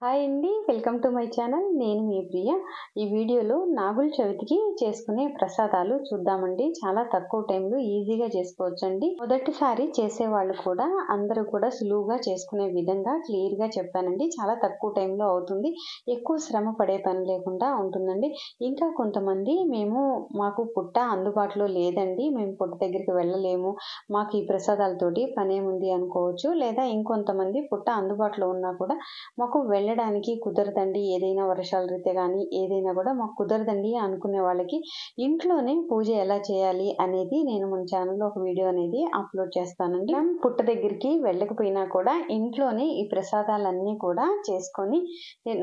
Hi అండి. Welcome to my channel. నేను మీ ప్రియ. ఈ వీడియోలో నాగుల చవితికి చేసుకునే ప్రసాదాలు చూద్దామండి. చాలా తక్కువ టైంలో ఈజీగా చేసుకోవచ్చండి. మొదటిసారి చేసేవాళ్ళు కూడా అందరూ కూడా సులువుగా చేసుకునే విధంగా క్లియర్గా చెప్పానండి. చాలా తక్కువ టైంలో అవుతుంది. ఎక్కువ శ్రమ పడే పని లేకుండా ఉంటుందండి. ఇంకా కొంతమంది మాకు పుట్ట అందుబాటులో లేదండి, మేము పుట్ట దగ్గరికి వెళ్ళలేము, మాకు ఈ ప్రసాదాలతోటి పనేముంది అనుకోవచ్చు. లేదా ఇంకొంతమంది పుట్ట అందుబాటులో ఉన్నా కూడా మాకు వెళ్ళడానికి కుదరదండి, ఏదైనా వర్షాల రీత్యా కానీ ఏదైనా కూడా మాకు కుదరదండి అనుకునే వాళ్ళకి ఇంట్లోనే పూజ ఎలా చేయాలి అనేది నేను మన ఛానల్లో ఒక వీడియో అనేది అప్లోడ్ చేస్తానండి. మనం పుట్ట దగ్గరికి వెళ్ళకపోయినా కూడా ఇంట్లోనే ఈ ప్రసాదాలన్నీ కూడా చేసుకొని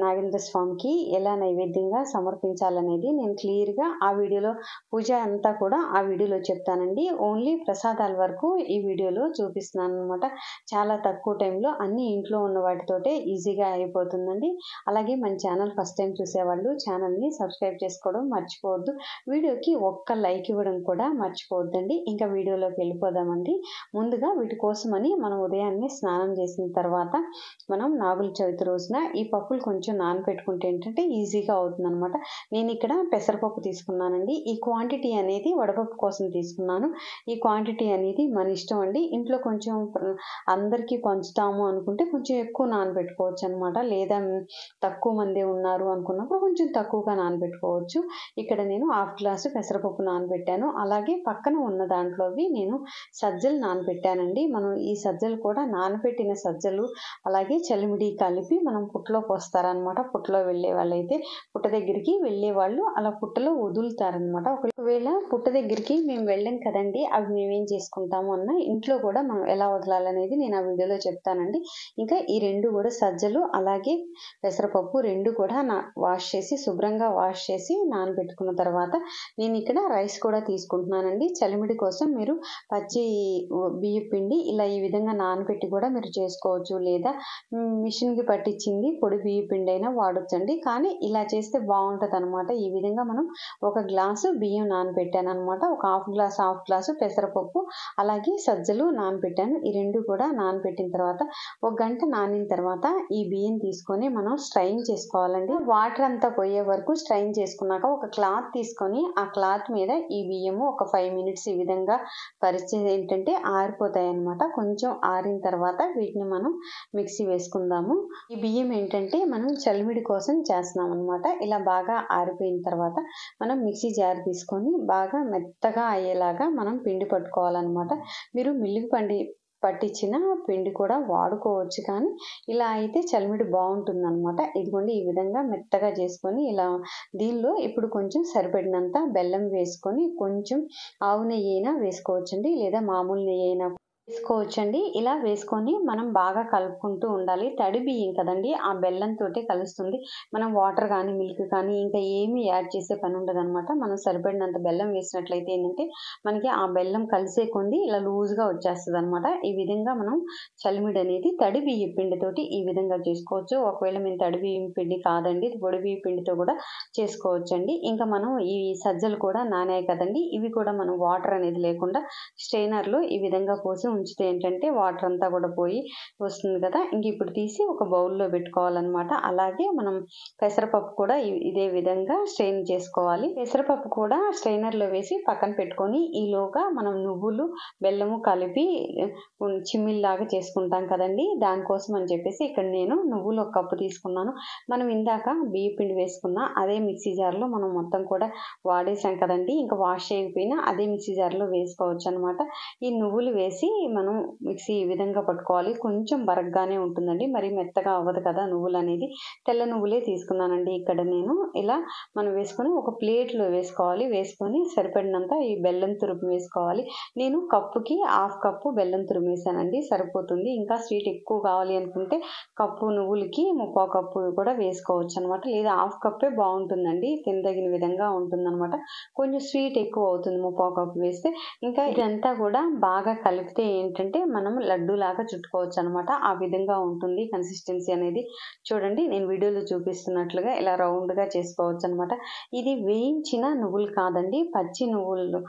నాగేంద్ర స్వామికి ఎలా నైవేద్యంగా సమర్పించాలనేది నేను క్లియర్గా ఆ వీడియోలో పూజ అంతా కూడా ఆ వీడియోలో చెప్తానండి. ఓన్లీ ప్రసాదాల వరకు ఈ వీడియోలో చూపిస్తున్నాను అనమాట. చాలా తక్కువ టైంలో అన్ని ఇంట్లో ఉన్న వాటితోటే ఈజీగా అయిపోతుందండి. అలాగే మన ఛానల్ ఫస్ట్ టైం చూసేవాళ్ళు ఛానల్ని సబ్స్క్రైబ్ చేసుకోవడం మర్చిపోవద్దు. వీడియోకి ఒక్క లైక్ ఇవ్వడం కూడా మర్చిపోవద్దండి. ఇంకా వీడియోలోకి వెళ్ళిపోదామండి. ముందుగా వీటి కోసమని మనం ఉదయాన్నే స్నానం చేసిన తర్వాత మనం నాగుల చవితి రోజున ఈ పప్పులు కొంచెం నానబెట్టుకుంటే ఏంటంటే ఈజీగా అవుతుందన్నమాట. నేను ఇక్కడ పెసరపప్పు తీసుకున్నానండి. ఈ క్వాంటిటీ అనేది వడపప్పు కోసం తీసుకున్నాను. ఈ క్వాంటిటీ అనేది మన ఇష్టం అండి. ఇంట్లో కొంచెం అందరికీ పంచుతాము అనుకుంటే కొంచెం ఎక్కువ నానబెట్టుకోవచ్చు అనమాట. లేదా తక్కువ మంది ఉన్నారు అనుకున్నప్పుడు కొంచెం తక్కువగా నానబెట్టుకోవచ్చు. ఇక్కడ నేను హాఫ్ గ్లాసు పెసరపప్పు నానబెట్టాను. అలాగే పక్కన ఉన్న దాంట్లోవి నేను సజ్జలు నానబెట్టానండి. మనం ఈ సజ్జలు కూడా నానబెట్టిన సజ్జలు అలాగే చలిమిడి కలిపి మనం పుట్టలో పోస్తారనమాట. పుట్టలో వెళ్ళే వాళ్ళైతే పుట్ట దగ్గరికి వెళ్ళే వాళ్ళు అలా పుట్టలో వదులుతారనమాట. ఒకవేళ పుట్ట దగ్గరికి మేము వెళ్ళాం కదండి, అవి మేమేం చేసుకుంటాము అన్న ఇంట్లో కూడా మనం ఎలా వదలాలనేది నేను ఆ వీడియోలో చెప్తానండి. ఇంకా ఈ రెండు కూడా సజ్జలు అలాగే పెసరపప్పు రెండు కూడా శుభ్రంగా వాష్ చేసి నానబెట్టుకున్న తర్వాత నేను ఇక్కడ రైస్ కూడా తీసుకుంటున్నానండి. చలిమిడి కోసం మీరు పచ్చి బియ్యం పిండి ఇలా ఈ విధంగా నానబెట్టి కూడా మీరు చేసుకోవచ్చు. లేదా మిషన్కి పట్టించింది పొడి బియ్యం పిండి అయినా వాడొచ్చండి. కానీ ఇలా చేస్తే బాగుంటుంది అనమాట. ఈ విధంగా మనం ఒక గ్లాసు బియ్యం నానబెట్టాను అనమాట. ఒక హాఫ్ గ్లాసు పెసరపప్పు అలాగే సజ్జలు నానబెట్టాను. ఈ రెండు కూడా నానబెట్టిన తర్వాత ఒక గంట నానిన తర్వాత ఈ బియ్యం తీసుకొని మనం స్ట్రైన్ చేసుకోవాలండి. వాటర్ అంతా పోయే వరకు స్ట్రైన్ చేసుకున్నాక ఒక క్లాత్ తీసుకొని ఆ క్లాత్ మీద ఈ బియ్యము ఒక 5 మినిట్స్ ఈ విధంగా పరిస్థితి ఏంటంటే ఆరిపోతాయి అనమాట. కొంచెం ఆరిన తర్వాత వీటిని మనం మిక్సీ వేసుకుందాము. ఈ బియ్యం ఏంటంటే మనం చలిమిడి కోసం చేస్తున్నాం అనమాట. ఇలా బాగా ఆరిపోయిన తర్వాత మనం మిక్సీ జార్ తీసుకొని బాగా మెత్తగా అయ్యేలాగా మనం పిండి పట్టుకోవాలన్నమాట. మీరు మిల్లుకి పట్టించిన పిండి కూడా వాడుకోవచ్చు, కానీ ఇలా అయితే చలిమిడి బాగుంటుంది అనమాట. ఇదిగోండి ఈ విధంగా మెత్తగా చేసుకొని ఇలా దీనిలో ఇప్పుడు కొంచెం సరిపడినంత బెల్లం వేసుకొని కొంచెం ఆవు నెయ్యి అయినా వేసుకోవచ్చండి, లేదా మామూలు నెయ్యి అయినా వేసుకోవచ్చండి. ఇలా వేసుకొని మనం బాగా కలుపుకుంటూ ఉండాలి. తడి బియ్యం కదండి, ఆ బెల్లంతో కలుస్తుంది. మనం వాటర్ కానీ మిల్క్ కానీ ఇంకా ఏమీ యాడ్ చేసే పని ఉండదన్నమాట. మనం సరిపడినంత బెల్లం వేసినట్లయితే ఏంటంటే మనకి ఆ బెల్లం కలిసే కొంది ఇలా లూజ్గా వచ్చేస్తుంది అనమాట. ఈ విధంగా మనం చలిమిడి అనేది తడి బియ్యం పిండితోటి ఈ విధంగా చేసుకోవచ్చు. ఒకవేళ మేము తడి బియ్యం పిండి కాదండి, పొడి బియ్యం పిండితో కూడా చేసుకోవచ్చండి. ఇంకా మనం ఈ సజ్జలు కూడా నానాయి కదండి, ఇవి కూడా మనం వాటర్ అనేది లేకుండా స్ట్రైనర్లో ఈ విధంగా పోసి ఉంచితే ఏంటంటే వాటర్ అంతా కూడా పోయి వస్తుంది కదా. ఇంక ఇప్పుడు తీసి ఒక బౌల్లో పెట్టుకోవాలన్నమాట. అలాగే మనం పెసరపప్పు కూడా ఇదే విధంగా స్ట్రెయిన్ చేసుకోవాలి. పెసరపప్పు కూడా స్ట్రైనర్లో వేసి పక్కన పెట్టుకొని ఈలోగా మనం నువ్వులు బెల్లము కలిపి చిమ్మిల్లాగా చేసుకుంటాం కదండి, దానికోసం అని చెప్పేసి ఇక్కడ నేను నువ్వులు ఒక కప్పు తీసుకున్నాను. మనం ఇందాక బియ్య పిండి వేసుకున్న అదే మిక్సీ జార్లో మనం మొత్తం కూడా వాడేసాం కదండి, ఇంకా వాష్ చేయకపోయినా అదే మిక్సీ జార్లో వేసుకోవచ్చు అనమాట. ఈ నువ్వులు వేసి మనం మిక్సీ ఈ విధంగా పట్టుకోవాలి. కొంచెం బరగ్గానే ఉంటుందండి, మరి మెత్తగా అవ్వదు కదా నువ్వులు అనేది. తెల్ల నువ్వులే తీసుకున్నానండి ఇక్కడ నేను. ఇలా మనం వేసుకొని ఒక ప్లేట్లో వేసుకోవాలి. వేసుకొని సరిపడినంత ఈ బెల్లం తురుము వేసుకోవాలి. నేను కప్పుకి హాఫ్ కప్పు బెల్లం తురుము వేసానండి, సరిపోతుంది. ఇంకా స్వీట్ ఎక్కువ కావాలి అనుకుంటే కప్పు నువ్వులకి 3/4 కప్పు కూడా వేసుకోవచ్చు అనమాట. లేదా హాఫ్ కప్పే బాగుంటుందండి, తినదగిన విధంగా ఉంటుందన్నమాట. కొంచెం స్వీట్ ఎక్కువ అవుతుంది 3/4 కప్పు వేస్తే. ఇంకా ఇదంతా కూడా బాగా కలిపితే ఏంటంటే మనం లడ్డు లాగా చుట్టుకోవచ్చు అనమాట. ఆ విధంగా ఉంటుంది కన్సిస్టెన్సీ అనేది. చూడండి నేను వీడియోలో చూపిస్తున్నట్లుగా ఇలా రౌండ్‌గా చేసుకోవచ్చు అనమాట. ఇది వేయించిన నువ్వులు కాదండి. పచ్చి నువ్వులు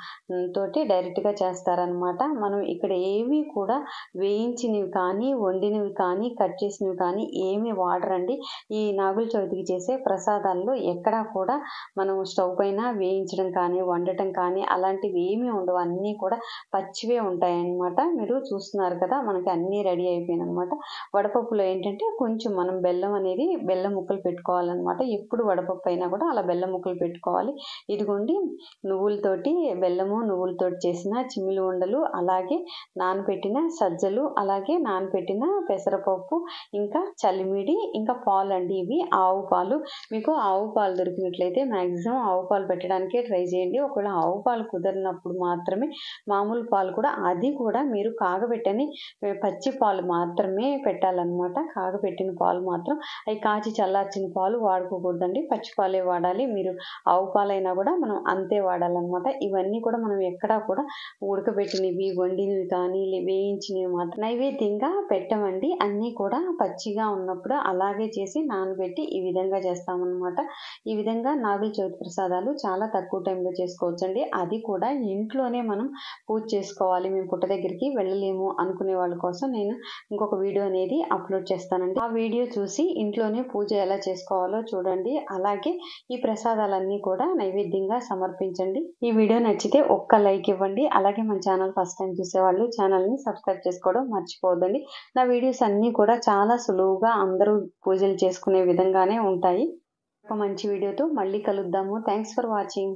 తోటి డైరెక్ట్‌గా చేస్తారనమాట. మనం ఇక్కడ ఏవి కూడా వేయించినవి కానీ, వండినవి కానీ, కట్ చేసినవి కానీ ఏమి వాడరండి. ఈ నాగుల చవితికి చేసే ప్రసాదాల్లో ఎక్కడా కూడా మనం స్టవ్ పైన వేయించడం కానీ, వండటం కానీ అలాంటివి ఏమీ ఉండవు. అన్నీ కూడా పచ్చివే ఉంటాయన్నమాట. మీరు చూస్తున్నారు కదా! మనకి అన్నీ రెడీ అయిపోయినాయన్నమాట. వడపప్పులో ఏంటంటే కొంచెం మనం బెల్లం ముక్కలు పెట్టుకోవాలన్నమాట. ఎప్పుడు వడపప్పు అయినా కూడా అలా బెల్లం ముక్కలు పెట్టుకోవాలి. ఇదిగోండి నువ్వులతోటి నువ్వులతోటి చేసిన చిమ్మిలి ఉండలు, అలాగే నానబెట్టిన సజ్జలు, అలాగే నానబెట్టిన పెసరపప్పు, ఇంకా చలిమిడి, ఇంకా పాలండి. ఇవి ఆవు పాలు. మీకు ఆవు పాలు దొరికినట్లయితే మాక్సిమం ఆవు పాలు పెట్టడానికే ట్రై చేయండి. ఒకవేళ ఆవు పాలు కుదరినప్పుడు మాత్రమే మామూలు పాలు కూడా, అది కూడా మీరు కాగబెట్టని పచ్చి పాలు మాత్రమే పెట్టాలన్నమాట. కాగబెట్టిన పాలు మాత్రం అవి కాచి చల్లార్చిన పాలు వాడుకోకూడదండి. పచ్చి పాలే వాడాలి. మీరు ఆవు పాలైనా కూడా మనం అంతే వాడాలన్నమాట. ఇవన్నీ కూడా మనం ఎక్కడా కూడా ఉడకబెట్టినవి, వండినవి కానీ, వేయించినవి మాత్రం నైవేద్యంగా పెట్టమండి. అన్నీ కూడా పచ్చిగా ఉన్నప్పుడు అలాగే చేసి నానబెట్టి ఈ విధంగా చేస్తామన్నమాట. ఈ విధంగా నాగుల చవితి ప్రసాదాలు చాలా తక్కువ టైంలో చేసుకోవచ్చండి. అది కూడా ఇంట్లోనే మనం పూజ చేసుకోవాలి. మేము పుట్ట దగ్గరికి వెళ్ళలేము అనుకునే వాళ్ళ కోసం నేను ఇంకొక వీడియో అనేది అప్లోడ్ చేస్తానండి. ఆ వీడియో చూసి ఇంట్లోనే పూజ ఎలా చేసుకోవాలో చూడండి. అలాగే ఈ ప్రసాదాలన్నీ కూడా నైవేద్యంగా సమర్పించండి. ఈ వీడియో నచ్చితే ఒక్క లైక్ ఇవ్వండి. అలాగే మన ఛానల్ ఫస్ట్ టైం చూసేవాళ్ళు ఛానల్ని సబ్స్క్రైబ్ చేసుకోవడం మర్చిపోవద్దండి. నా వీడియోస్ అన్నీ కూడా చాలా సులువుగా అందరూ పూజలు చేసుకునే విధంగానే ఉంటాయి. ఒక మంచి వీడియోతో మళ్ళీ కలుద్దాము. Thanks for watching.